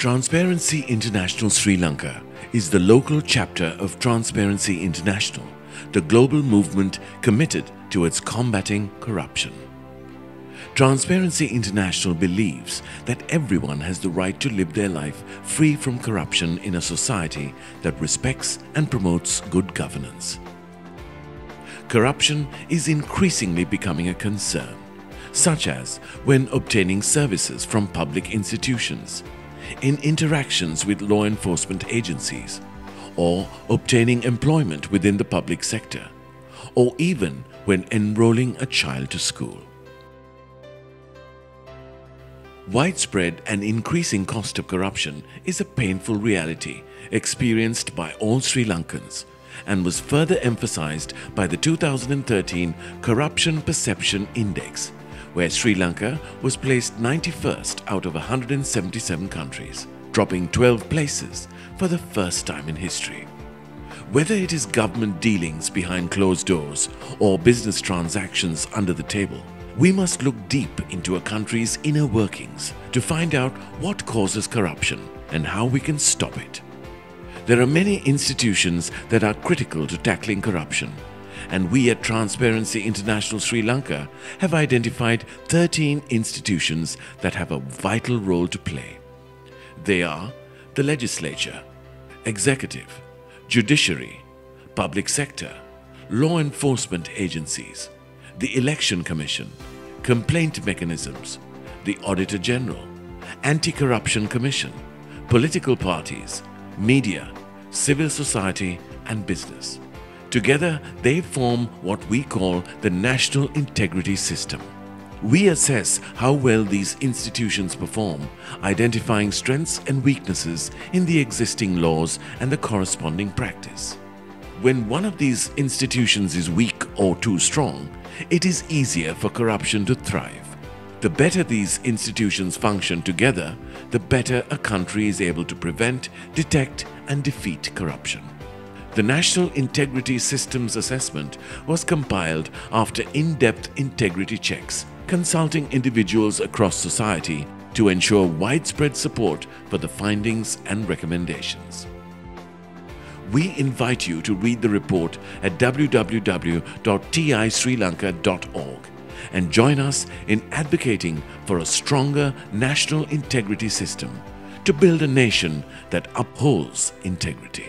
Transparency International Sri Lanka is the local chapter of Transparency International, the global movement committed towards combating corruption. Transparency International believes that everyone has the right to live their life free from corruption in a society that respects and promotes good governance. Corruption is increasingly becoming a concern, such as when obtaining services from public institutions, in interactions with law enforcement agencies, or obtaining employment within the public sector, or even when enrolling a child to school. Widespread and increasing cost of corruption is a painful reality experienced by all Sri Lankans and was further emphasized by the 2013 Corruption Perception Index, where Sri Lanka was placed 91st out of 177 countries, dropping 12 places for the first time in history. Whether it is government dealings behind closed doors or business transactions under the table, we must look deep into a country's inner workings to find out what causes corruption and how we can stop it. There are many institutions that are critical to tackling corruption, and we at Transparency International Sri Lanka have identified 13 institutions that have a vital role to play. They are the legislature, executive, judiciary, public sector, law enforcement agencies, the election commission, complaint mechanisms, the auditor general, anti-corruption commission, political parties, media, civil society and business. Together, they form what we call the National Integrity System. We assess how well these institutions perform, identifying strengths and weaknesses in the existing laws and the corresponding practice. When one of these institutions is weak or too strong, it is easier for corruption to thrive. The better these institutions function together, the better a country is able to prevent, detect, and defeat corruption. The National Integrity Systems Assessment was compiled after in-depth integrity checks, consulting individuals across society to ensure widespread support for the findings and recommendations. We invite you to read the report at www.tisrilanka.org and join us in advocating for a stronger national integrity system to build a nation that upholds integrity.